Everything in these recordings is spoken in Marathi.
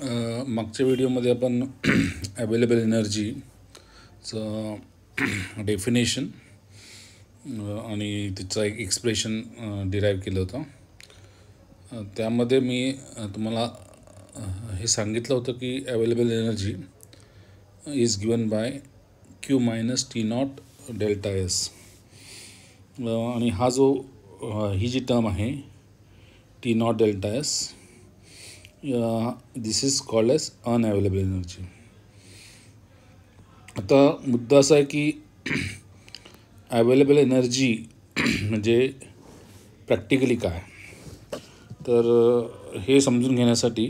मागच्या व्हिडिओमध्ये आपण अवेलेबल एनर्जीचं डेफिनेशन आणि तिचं एक एक्सप्रेशन डिराईव्ह केलं होतं. त्यामध्ये मी तुम्हाला हे सांगितलं होतं की available energy is given by Q minus T not delta S. आणि हा जो ही जी टर्म आहे T not delta S, this is called as unavailable energy. आता मुद्दा असा आहे की अवेलेबल एनर्जी म्हणजे प्रॅक्टिकली काय, तर हे समजून घेण्यासाठी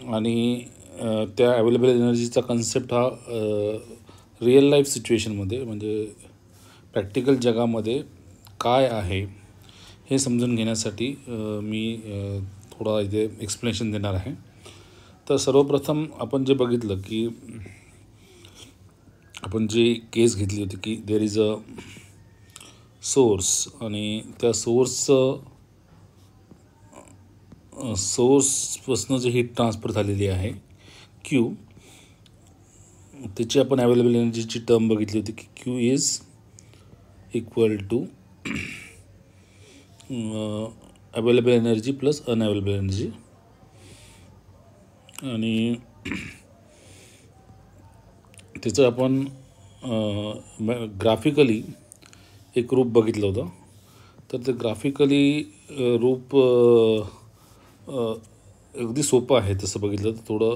आणि त्या अवेलेबल एनर्जीचा कन्सेप्ट हा रिअल लाईफ सिच्युएशनमध्ये म्हणजे प्रॅक्टिकल जगामध्ये काय आहे हे समजून घेण्यासाठी मी थोडा इथे एक्सप्लेनेशन देणार आहे. तर सर्वप्रथम आपण जे बघितलं की आपण जी केस घेतली होती की देर इज अ सोर्स आणि त्या सोर्सपासून जे हीट ट्रान्सफर झालेली आहे क्यू, त्याची आपण अवेलेबल एनर्जीची टर्म बघितली होती की Q is equal to available energy plus unavailable energy. आणि त्याचं आपण ग्राफिकली एक रूप बघितलं होतं. तर ते ग्राफिकली रूप अगदी सोपं आहे. तसं बघितलं तर थोडं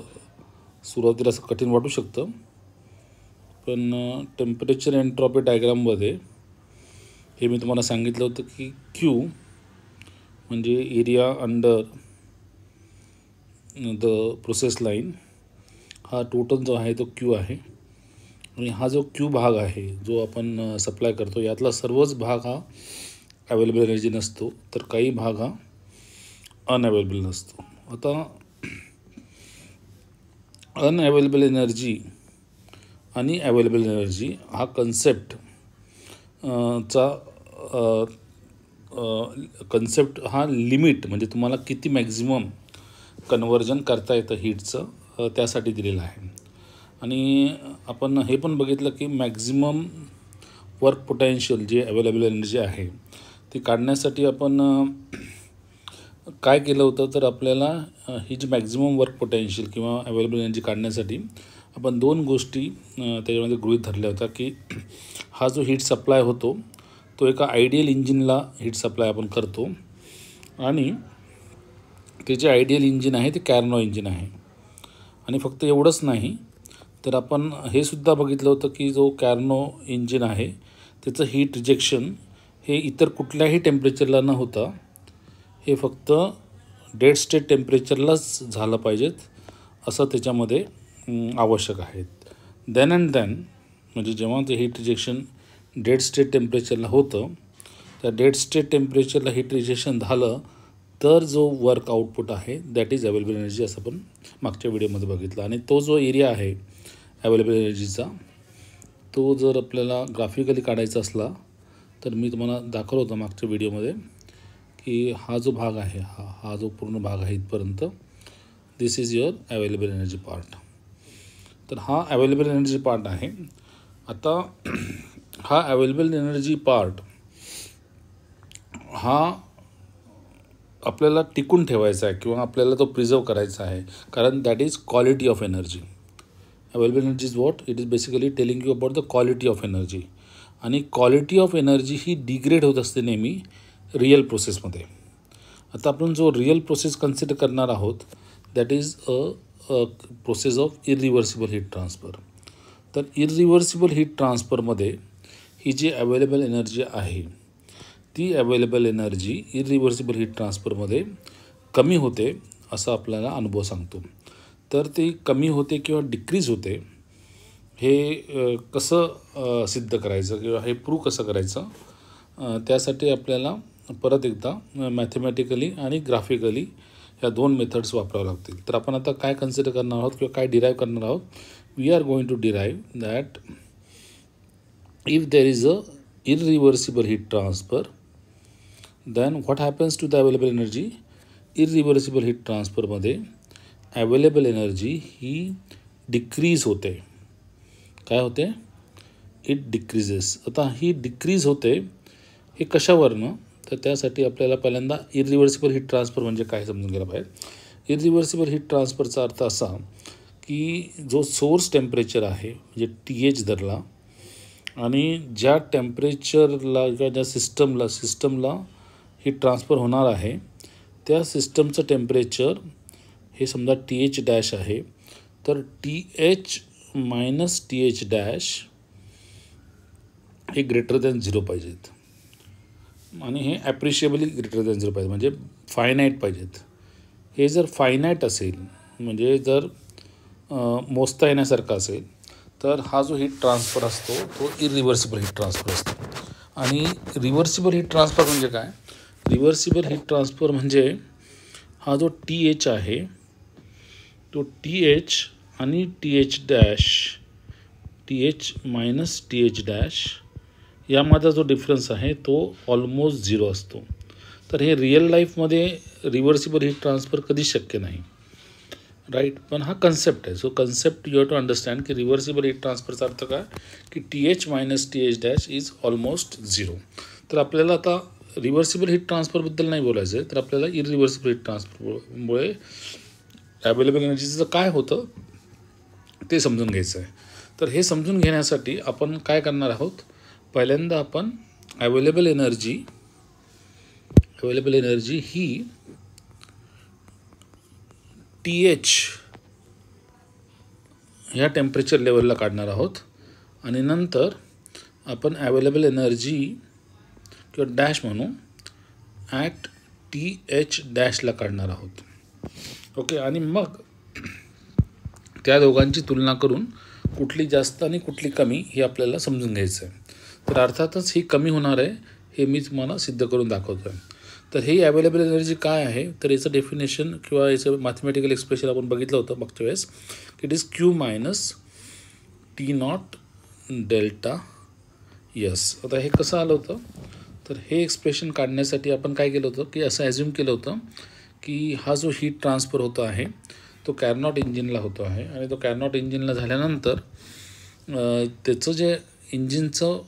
सुरुवातीला असं कठीण वाटू शकतं, पण टेम्परेचर एंट्रॉपी डायग्राममध्ये हे मी तुम्हाला सांगितलं होतं की क्यू म्हणजे area under the process line, हा टोटल जो आहे तो क्यू आहे. आणि हा जो क्यू भाग आहे जो आपण सप्लाय करतो, यातला सर्वच भाग हा अवेलेबल एनर्जी नसतो, तर काही भाग हा अनअवेलेबल नसतो. आता अनअवेलेबल एनर्जी आणि अवेलेबल एनर्जी हा कन्सेप्ट कन्सेप्ट हा लिमिट म्हणजे तुम्हाला किती मॅक्झिमम कन्वर्जन करता येतं हीटचं त्यासाठी दिलेलं आहे. आणि आपण हे पण बघितलं की मॅक्झिमम वर्क पोटेन्शियल जे अवेलेबल एनर्जी आहे ती काढण्यासाठी आपण काय केलं होतं, तर आपल्याला ही जी मॅक्झिमम वर्क पोटेन्शियल किंवा अवेलेबल एनर्जी काढण्यासाठी आपण दोन गोष्टी त्याच्यामध्ये गृहीत धरल्या होत्या की हा जो हीट सप्लाय होतो तो एका आयडियल इंजिनला हीट सप्लाय आपण करतो आणि ते जे आयडियल इंजिन आहे ते कार्नो इंजिन आहे. आणि फक्त एवढंच नाही, तर आपण हे सुद्धा बघितलं होतं की जो कार्नो इंजिन आहे त्याचं हीट रिजेक्शन हे इतर कुठल्याही टेम्परेचरला न होता हे फक्त डेड स्टेट टेम्परेचरलाच झालं पाहिजेत असं त्याच्यामध्ये आवश्यक आहे. देन अँड देन म्हणजे जेव्हा ते हीट रिजेक्शन डेड स्टेट टेम्परेचरला होतं, त्या डेड स्टेट टेम्परेचरला हीट रिजेक्शन झालं तर जो वर्क आउटपुट आहे दॅट इज अवेलेबल एनर्जी, असं आपण मागच्या व्हिडिओमध्ये बघितलं. आणि तो जो एरिया आहे अवेलेबल एनर्जीचा तो जर आपल्याला ग्राफिकली काढायचा असला तर मी तुम्हाला दाखवलं होतं मागच्या व्हिडिओमध्ये की हा जो भाग आहे हा जो पूर्ण भाग आहे इथपर्यंत, this is your available energy part. तर हा अवेलेबल एनर्जी पार्ट आहे. आता हा अवेलेबल एनर्जी पार्ट हा आपल्याला टिकून ठेवायचा आहे किंवा आपल्याला तो प्रिझर्व करायचा आहे, कारण that is quality of energy. Available energy is what it is basically telling you about the quality of energy. आणि क्वालिटी ऑफ एनर्जी ही डिग्रेड होत असते नेहमी रिअल प्रोसेसमध्ये. आता आपण जो रिअल प्रोसेस कन्सिडर करणार आहोत that is a process of irreversible heat transfer. तर इरिव्हर्सिबल हीट ट्रान्सफरमध्ये ही जी अवेलेबल एनर्जी आहे ती अवेलेबल एनर्जी इरिव्हर्सिबल हीट ट्रान्सफरमध्ये कमी होते असा आपल्याला अनुभव सांगतो. तर ती कमी होते किंवा डिक्रीज होते हे कसं सिद्ध करायचं किंवा हे प्रूव्ह कसं करायचं, त्यासाठी आपल्याला परत एकदा मॅथमॅटिकली आणि ग्राफिकली ह्या दोन मेथड्स वापरावं लागतील. तर आपण आता काय कन्सिडर करणार आहोत किंवा काय डिराईव्ह करणार आहोत, we are going to derive that if there is a irreversible heat transfer, then what happens to the available energy. irreversible heat transfer मध्ये अवेलेबल एनर्जी ही डिक्रीज होते. काय होते? It decreases. आता ही डिक्रीज होते हे कशावरनं? तर त्यासाठी आपल्याला पहिल्यांदा इरिव्हर्सिबल हीट ट्रान्सफर म्हणजे काय समजून घ्यायला पाहिजे. इरिव्हर्सिबल हीट ट्रान्सफरचा अर्थ असा की जो सोर्स टेम्परेचर आहे म्हणजे TH धरला आणि ज्या टेम्परेचरला किंवा ज्या सिस्टमला हीट ट्रान्सफर होणार आहे त्या सिस्टमचं टेम्परेचर हे समजा TH डॅश आहे, तर TH मायनस TH डॅश हे ग्रेटर दॅन 0 पाहिजेत आणि हे ॲप्रिशिएबली ग्रेटर दॅन 0 पाहिजे म्हणजे फायनाईट पाहिजेत. हे जर फायनाईट असेल म्हणजे जर मोजता येण्यासारखा असेल तर हा जो हीट ट्रान्सफर असतो तो इरिव्हर्सिबल हीट ट्रान्सफर असतो. आणि रिव्हर्सिबल हीट ट्रान्सफर म्हणजे काय? रिव्हर्सिबल हीट ट्रान्सफर म्हणजे हा जो TH आहे तो TH आणि TH dash TH minus TH dash यामध्ये जो डिफरन्स आहे तो ऑलमोस्ट 0 असतो. तर हे रिअल लाईफमध्ये रिव्हर्सिबल हीट ट्रान्सफर कधीच शक्य नाही, राईट. पण हा कन्सेप्ट आहे. So concept you have to understand की रिव्हर्सिबल हीट ट्रान्सफरचा अर्थ काय की TH minus TH dash is almost 0. तर आपल्याला आता रिव्हर्सिबल हीट ट्रान्सफरबद्दल नाही बोलायचं आहे, तर आपल्याला इरिव्हर्सिबल हीट ट्रान्सफरमुळे अवेलेबल एनर्जीचं काय होतं ते समजून घ्यायचं आहे. तर हे समजून घेण्यासाठी आपण काय करणार आहोत? पहिल्यांदा आपण अवेलेबल एनर्जी ही TH ह्या टेम्परेचर लेवलला काढणार आहोत आणि नंतर आपण अवेलेबल एनर्जी किंवा डॅश म्हणू ॲट TH डॅशला काढणार आहोत. ओके. आणि मग त्या दोघांची तुलना करून कुठली जास्त आणि कुठली कमी हे आपल्याला समजून घ्यायचं आहे. तर अर्थातच ही कमी होणार आहे हे मी तुम्हाला सिद्ध करून दाखवतो आहे. तर ही अवेलेबल एनर्जी काय आहे? तर याचं डेफिनेशन किंवा याचं मॅथमॅटिकल एक्सप्रेशन आपण बघितलं होतं मागच्या वेळेस. It is Q minus T0 delta yes. आता हे कसं आलं होतं? तर हे एक्सप्रेशन काढण्यासाठी आपण काय केलं होतं की असं ॲज्युम केलं होतं की हा जो हीट ट्रान्सफर होतो आहे तो कॅरनॉट इंजिनला होतो आहे आणि तो कॅरनॉट इंजिनला झाल्यानंतर त्याचं जे इंजिनचं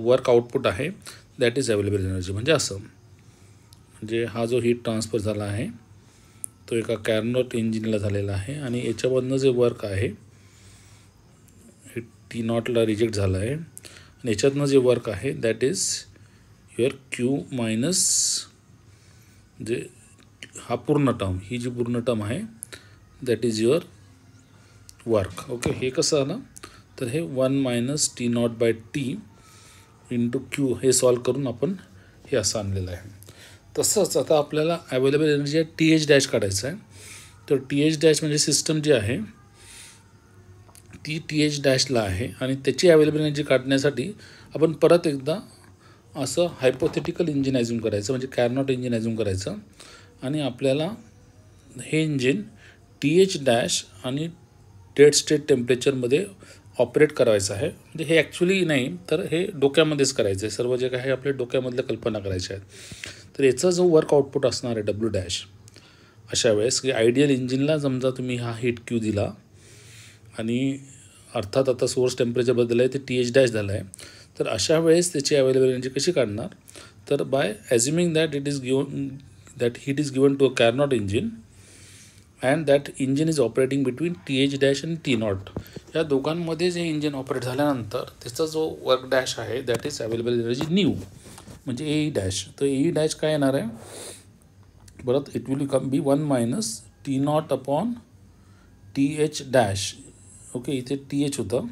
वर्क आउटपुट आहे दॅट इज अवेलेबल एनर्जी. म्हणजे असं म्हणजे हा जो हीट ट्रान्सफर झाला आहे तो एका कॅरनॉट इंजिनला झालेला आहे आणि याच्यामधनं जे वर्क आहे हे T0ला रिजेक्ट झालं आहे आणि याच्यातनं जे वर्क आहे that is your Q minus जे हा पूर्ण टर्म ही जी पूर्ण टर्म आहे that is your work. Okay. हे कसं आलं? तर हे 1 minus T0 by T into Q हे सॉल्व करून आपण हे असं आणलेलं आहे. तसंच आता आपल्याला अवेलेबल एनर्जी आहे TH डॅश काढायचं आहे. तर TH डॅश म्हणजे सिस्टम जी आहे ती TH डॅशला आहे आणि त्याची अवेलेबल एनर्जी काढण्यासाठी आपण परत एकदा असं हायपोथेटिकल इंजिन ॲज्युम करायचं म्हणजे कॅरनॉट इंजिन ॲज्युम करायचं आणि आपल्याला हे इंजिन TH डॅश आणि डेड स्टेट टेम्परेचरमध्ये ऑपरेट करायचं आहे. म्हणजे हे ॲक्च्युली नाही तर हे डोक्यामध्येच करायचं आहे. सर्व जे काही आपल्या डोक्यामधल्या कल्पना करायच्या आहेत. तर याचा जो वर्क आउटपुट असणार आहे W डॅश अशा वेळेस की आयडियल इंजिनला समजा तुम्ही हा हीट Q दिला आणि अर्थात आता सोर्स टेम्परेचर बदललं आहे ते TH डॅश झालं आहे. तर अशा वेळेस त्याची अवेलेबल एनर्जी कशी काढणार? तर by assuming that heat is given to a Carnot engine and that engine is operating between TH dash आणि T0. या दोघांमध्ये जे इंजिन ऑपरेट झाल्यानंतर त्याचा जो वर्क डॅश आहे that is available energy new म्हणजे AE डॅश. तर AE डॅश काय येणार आहे? परत it will be 1 minus T0 upon TH dash. Okay. इथे TH होतं,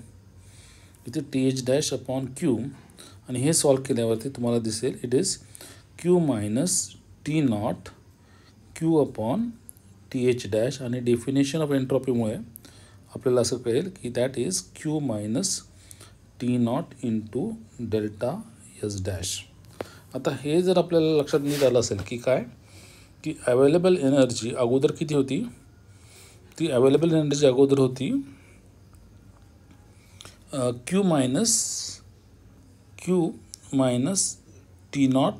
इथे TH डॅश अपॉन Q आणि हे सॉल्व केल्यावरती तुम्हाला दिसेल it is Q minus T0 Q upon TH dash आणि डेफिनेशन ऑफ एंट्रॉपीमुळे आपल्याला असं कळेल की that is Q minus T0 into delta yes dash. आता हे जर आपल्याला लक्षात नीट आलं असेल की काय की अवेलेबल एनर्जी अगोदर किती होती? ती अवेलेबल एनर्जी अगोदर होती Q minus T0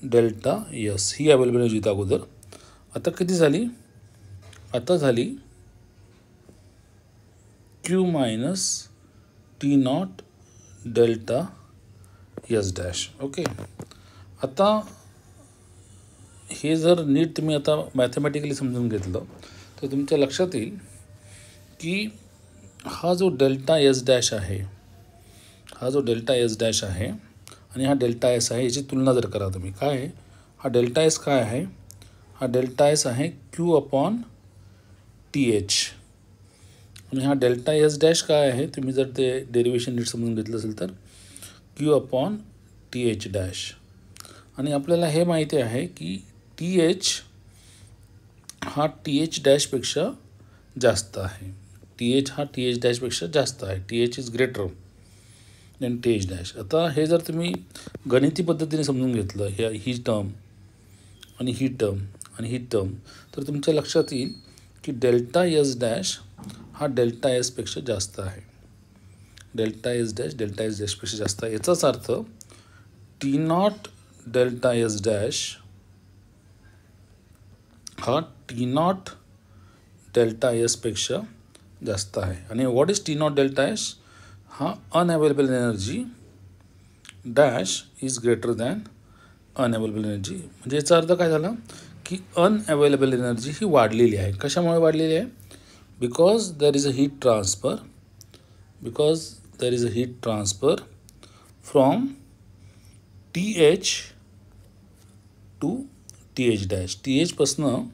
delta yes he available energy होती अगोदर. आता किती झाली? आता झाली Q minus T not delta S dash. Okay, आता हे जर नीट तुम्ही आता मॅथमॅटिकली समजून घेतलं तर तुमच्या लक्षात येईल की हा जो डेल्टा एस डॅश आहे, हा जो डेल्टा एस डॅश आहे आणि हा डेल्टा एस आहे, याची तुलना जर करा तुम्ही, काय आहे हा डेल्टा एस, काय आहे हा डेल्टा एस आहे क्यू अपॉन टी एच, आणि हा डेल्टा एस डॅश काय आहे, तुम्ही जर ते डेरिवेशन नीट समजून घेतलं असेल तर Q upon T H dash. आणि आपल्याला हे माहिती आहे की टी एच हा टी एच डॅशपेक्षा जास्त आहे, टी एच हा टी एच डॅशपेक्षा जास्त आहे, T H is greater than T H dash. आता हे जर तुम्ही गणिती पद्धतीने समजून घेतलं, ही टर्म आणि ही टर्म आणि ही टर्म, तर तुमच्या लक्षात येईल की डेल्टा एस डॅश हा डेल्टा एसपेक्षा जास्त आहे, डेल्टा एस डॅशपेक्षा जास्त आहे. याचाच अर्थ T not delta S dash हा टी नॉट डेल्टा एसपेक्षा जास्त आहे. आणि what is T not delta S, हा unavailable energy dash is greater than unavailable energy. म्हणजे याचा अर्थ काय झाला की अनअवेलेबल एनर्जी ही वाढलेली आहे. कशामुळे वाढलेली आहे? Because there is a heat transfer, because there is a heat transfer from T H to T H dash. T एचपासनं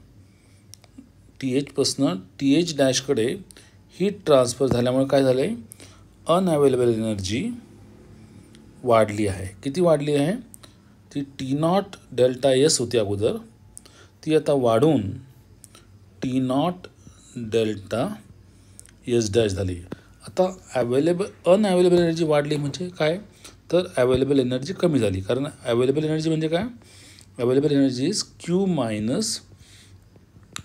टी एच डॅशकडे हीट ट्रान्सफर झाल्यामुळे काय झालं आहे, अनअवेलेबल एनर्जी वाढली आहे. किती वाढली आहे? ती टी नॉट डेल्टा एस होती अगोदर, ती आता वाढून T not delta S dash झाली. आता अनअवेलेबल एनर्जी वाढली म्हणजे काय, तर अवेलेबल एनर्जी कमी झाली. कारण अवेलेबल एनर्जी म्हणजे काय, available energy is Q minus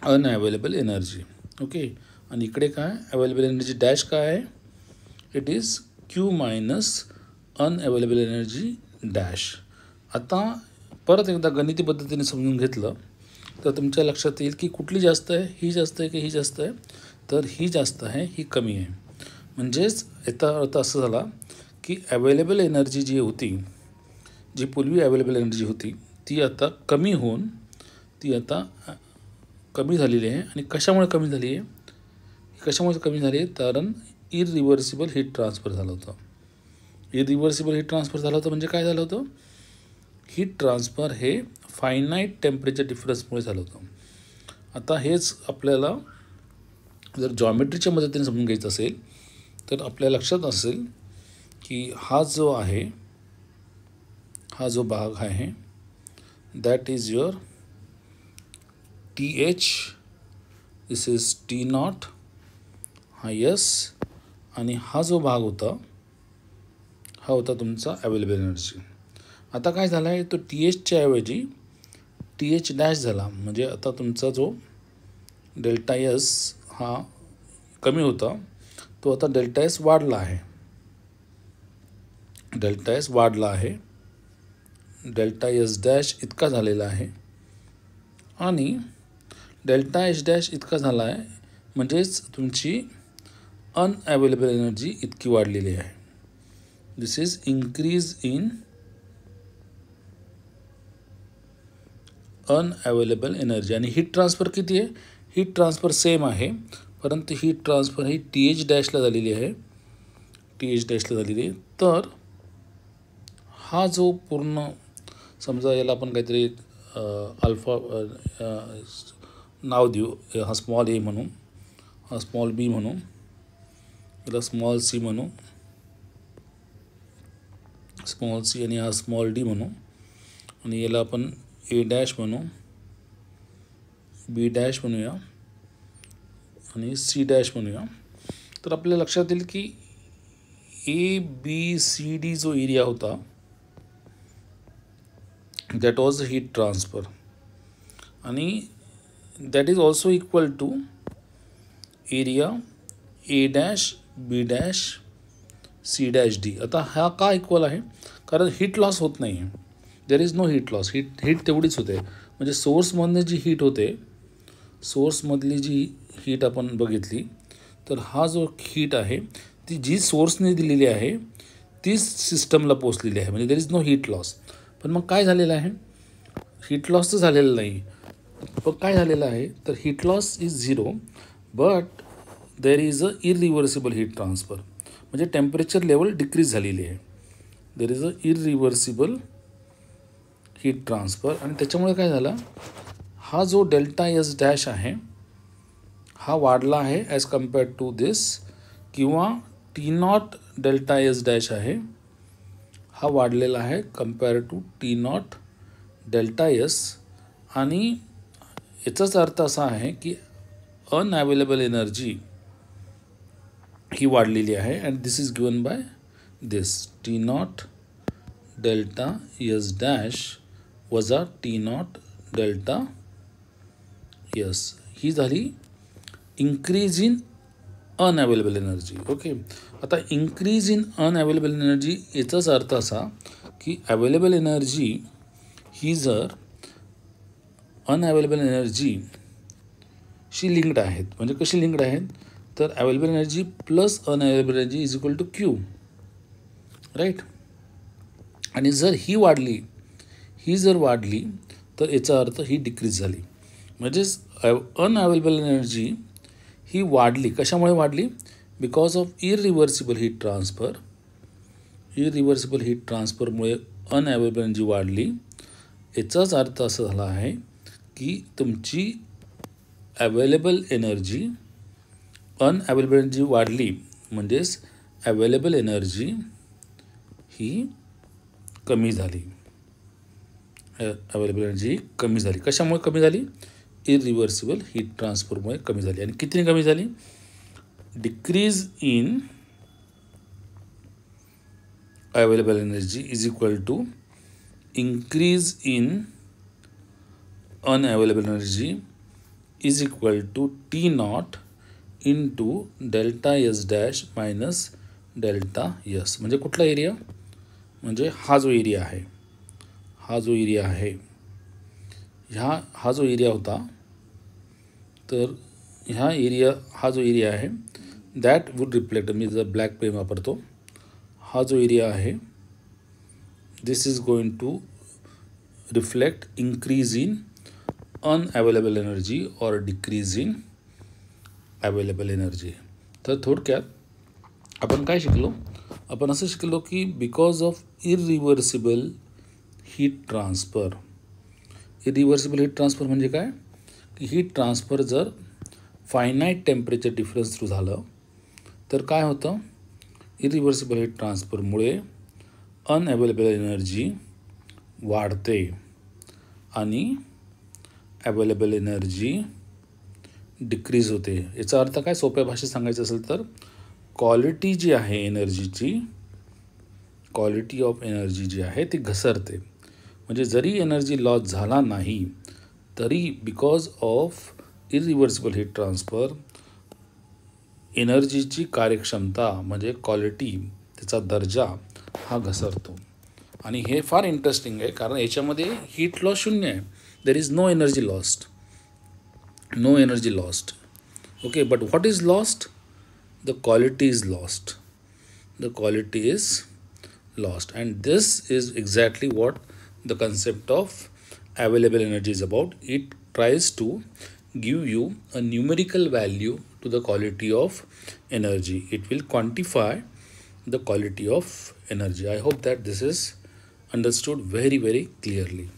unavailable energy. Okay, आणि इकडे काय अवेलेबल एनर्जी डॅश काय आहे, it is Q minus unavailable energy dash. आता परत एकदा गणिती पद्धतीने समजून घेतलं तर तुमच्या लक्षात येईल की कुठली जास्त आहे, ही जास्त आहे की ही जास्त आहे, तर ही जास्त आहे, ही कमी आहे. म्हणजेच याचा अर्थ असं झाला की अवेलेबल एनर्जी जी होती, जी पूर्वी अवेलेबल एनर्जी होती, ती आता कमी होऊन ती आता कमी झालेली आहे. आणि कशामुळे कमी झाली आहे, कशामुळे कमी झाली आहे, कारण इरिव्हर्सिबल हीट ट्रान्सफर झालं होतं. इरिव्हर्सिबल हीट ट्रान्सफर झालं होतं म्हणजे काय झालं होतं, हीट ट्रान्सफर हे फायनाईट टेम्परेचर डिफरन्समुळे झालं होतं. आता हेच आपल्याला जर जॉमेट्रीच्या मदतीने समजून घ्यायचं असेल तर आपल्या लक्षात असेल की हा जो आहे, हा जो भाग आहे that is your T H, this is T not, हा यस, आणि हा जो भाग होता हा होता तुमचा अवेलेबल एनर्जी. आता काय झाला आहे, तो टी एचच्या ऐवजी टी एच डॅश झाला. म्हणजे आता तुमचा जो डेल्टा एस हा कमी होता तो आता डेल्टा एस वाढला आहे, डेल्टा एस वाढला आहे, डेल्टा एस डॅश इतका झालेला आहे. आणि डेल्टा एच डॅश इतका झाला आहे म्हणजेच तुमची अनअवेलेबल एनर्जी इतकी वाढलेली आहे. This is increase in unavailable energy. आणि हीट ट्रान्सफर किती आहे, हीट ट्रान्सफर सेम आहे, परंतु हीट ट्रान्सफर ही टी एच डॅशला झालेली आहे, टी एच डॅशला झालेली आहे. तर हा जो पूर्ण समजा याला आपण काहीतरी अल्फा नाव देऊ, हा स्मॉल ए म्हणू, हा स्मॉल बी म्हणू, याला स्मॉल सी म्हणू, स्मॉल सी, आणि हा स्मॉल डी म्हणू, आणि याला आपण ए डॅश म्हणू, बी डॅश म्हणूया आणि सी डॅश म्हणूया. तर आपल्या लक्षात येईल की ए बी सी डी जो एरिया होता that was the heat transfer, आणि that is also equal to area A dash B dash C dash D. आता हा का इक्वल आहे, कारण हीट लॉस होत नाही आहे, there is no heat loss, heat तेवढीच होते. म्हणजे सोर्समधनं जी हीट होते, सोर्समधली जी हीट आपण बघितली, तर हा जो हीट आहे ती जी सोर्सने दिलेली आहे तीच सिस्टमला पोचलेली आहे, म्हणजे there is no heat loss. पण मग काय झालेलं आहे, हीट लॉस तर झालेलं नाही. पण काय झालेलं आहे, तर heat loss is 0, but there is a irreversible heat transfer, म्हणजे टेम्परेचर लेवल डिक्रीज झालेली आहे. There is a irreversible heat transfer. आणि त्याच्यामुळे काय झालं, हा जो डेल्टा एस डॅश आहे हा वाढला आहे ॲज कम्पेअर्ड टू दिस, किंवा T not delta S dash आहे हा वाढलेला आहे compare to T not delta S. आणि याचाच अर्थ असा आहे की अनअवेलेबल एनर्जी ही वाढलेली आहे. And this is given by this T not delta S dash वजा टी नॉट डेल्टा एस. ही झाली increase in unavailable energy. Okay, आता इंक्रीज इन अनअवेलेबल एनर्जी याचाच अर्थ असा की अवेलेबल एनर्जी ही जर अनअवेलेबल एनर्जीशी लिंक्ड आहेत, म्हणजे कशी लिंक्ड आहेत, तर available energy plus unavailable energy is equal to Q, right. आणि जर ही वाढली, ही जर वाढली तर याचा अर्थ ही डिक्रीज झाली, म्हणजेच अनअवेलेबल एनर्जी ही वाढली. कशामुळे वाढली, because of irreversible heat transfer. Irreversible heat ट्रान्सफरमुळे अनअवेलेबल एनर्जी वाढली. याचाच अर्थ असा झाला आहे की तुमची अवेलेबल एनर्जी, अनअवेलेबल एनर्जी वाढली म्हणजेच अवेलेबल एनर्जी ही कमी झाली. अवेलेबल एनर्जी कमी झाली. कशामुळे कमी झाली, इरिव्हर्सिबल हीट ट्रान्सफरमुळे कमी झाली. आणि कितीने कमी झाली, decrease in available energy is equal to increase in unavailable energy is equal to T not into delta S dash minus delta S. म्हणजे कुठला एरिया, म्हणजे हा जो एरिया आहे, हा जो एरिया आहे, हा जो एरिया होता, तर ह्या एरिया, हा जो एरिया आहे दॅट वुड रिफ्लेक्ट, मी जर ब्लॅक पेन वापरतो, हा जो एरिया आहे this is going to reflect increase in unavailable energy और डिक्रीज इन अवेलेबल एनर्जी. तर थोडक्यात आपण काय शिकलो, आपण असं शिकलो की because of irreversible heat transfer. Irreversible heat transfer म्हणजे काय, की हीट ट्रान्सफर जर फायनाईट टेम्परेचर डिफरन्स थ्रू झालं तर काय होतं, इरिव्हर्सिबल हीट ट्रान्सफरमुळे अनअवेलेबल एनर्जी वाढते आणि अवेलेबल एनर्जी डिक्रीज होते. याचा अर्थ काय, सोप्या भाषेत सांगायचं असेल तर क्वालिटी जी आहे एनर्जीची, क्वालिटी ऑफ एनर्जी जी आहे ती घसरते. म्हणजे जरी एनर्जी लॉस झाला नाही तरी because of irreversible heat transfer एनर्जीची कार्यक्षमता म्हणजे क्वालिटी, त्याचा दर्जा हा घसरतो. आणि हे फार इंटरेस्टिंग आहे कारण याच्यामध्ये हीट लॉस शून्य आहे. There is no energy lost, no energy lost. Okay, but what is lost, the quality is lost, the quality is lost. And this is exactly what the concept of available energy is about. It tries to give you a numerical value to the quality of energy. It will quantify the quality of energy. I hope that this is understood very, very clearly.